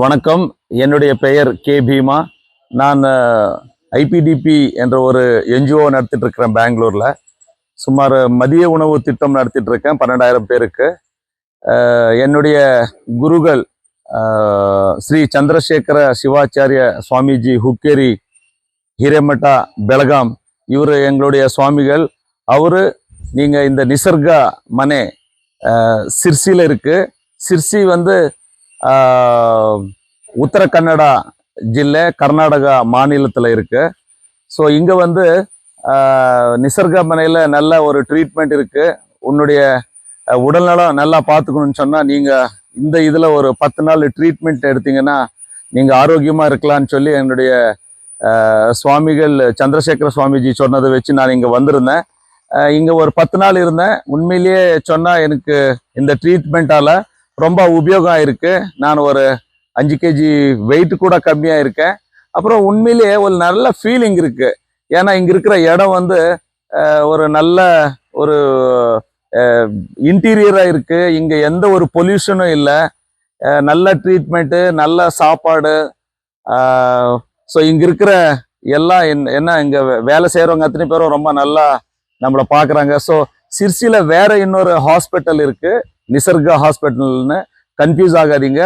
வணக்கம். என்னுடைய பெயர் கே பீமா. நான் ஐபிடிபி என்ற ஒரு என்ஜிஓ நடத்திட்டு இருக்கிறேன் பெங்களூர்ல. சுமார் மதிய உணவு திட்டம் நடத்திட்டு இருக்கேன் 12,000 பேருக்கு. என்னுடைய குருகள் ஸ்ரீ சந்திரசேகர சிவாச்சாரிய சுவாமிஜி ಹುಕ್ಕೇರಿ ಹಿರೇಮಠ ಬೆಳಗಾಂ இவர் எங்களுடைய சுவாமிகள். அவரு நீங்க இந்த நிசர்கா மನೆ சிர்சியில் இருக்கு. சிர்சி வந்து உத்தர கன்னடா ஜில்லை கர்நாடகா மாநிலத்தில் இருக்கு. ஸோ இங்கே வந்து நிசர்கா மனையில் நல்ல ஒரு ட்ரீட்மெண்ட் இருக்கு. உன்னுடைய உடல்நலம் நல்லா பார்த்துக்கணும்னு சொன்னால் நீங்கள் இந்த இதில் ஒரு 10 நாள் ட்ரீட்மெண்ட் எடுத்தீங்கன்னா நீங்கள் ஆரோக்கியமாக இருக்கலாம்னு சொல்லி என்னுடைய சுவாமிகள் சந்திரசேகர சுவாமிஜி சொன்னதை வச்சு நான் இங்கே வந்திருந்தேன். இங்கே ஒரு 10 நாள் இருந்தேன். உண்மையிலேயே சொன்னால் எனக்கு இந்த ட்ரீட்மெண்ட்டால் ரொம்ப உபயோகம் இருக்கு. நான் ஒரு 5 kg வெயிட் கூட கம்மியாக இருக்கேன். அப்புறம் உண்மையிலேயே ஒரு நல்ல ஃபீலிங் இருக்கு. ஏன்னா இங்கே இருக்கிற இடம் வந்து ஒரு நல்ல ஒரு இன்டீரியராக இருக்கு. இங்கே எந்த ஒரு பொல்யூஷனும் இல்லை. நல்ல ட்ரீட்மெண்ட்டு, நல்ல சாப்பாடு. ஸோ இங்கே இருக்கிற எல்லாம் என்ன இங்கே வேலை செய்கிறவங்க அத்தனை பேரும் ரொம்ப நல்லா நம்மளை பார்க்குறாங்க. ஸோ சிர்சியில் வேற இன்னொரு ஹாஸ்பிட்டல் இருக்கு, நிசர்கா ஹாஸ்பிட்டல்னு. கன்ஃபியூஸ் ஆகாதீங்க.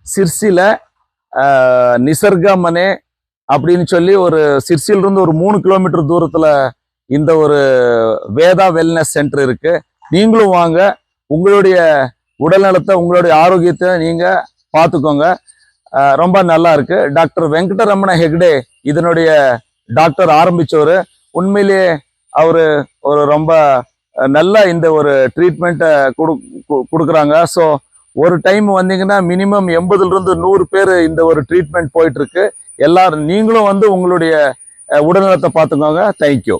சிர்சியில் நிசர்கா மನೆ அப்படின்னு சொல்லி ஒரு சிர்சிலிருந்து ஒரு 3 கிலோமீட்டர் தூரத்தில் இந்த ஒரு வேதா வெல்னஸ் சென்டர் இருக்கு. நீங்களும் வாங்க. உங்களுடைய உடல்நலத்தை, உங்களுடைய ஆரோக்கியத்தை நீங்கள் பார்த்துக்கோங்க. ரொம்ப நல்லா இருக்கு. டாக்டர் வெங்கடரமண ஹெக்டே இதனுடைய டாக்டர் ஆரம்பிச்சவர். உண்மையிலேயே அவரு ஒரு ரொம்ப நல்லா இந்த ஒரு ட்ரீட்மெண்ட்டை கொடுக்குறாங்க. ஸோ ஒரு டைம் வந்தீங்கன்னா மினிமம் 80லிருந்து 100 பேர் இந்த ஒரு ட்ரீட்மெண்ட் போயிட்டு இருக்கு. எல்லாரும் நீங்களும் வந்து உங்களுடைய உடல்நலத்தை பார்த்துக்கோங்க. தேங்க்யூ.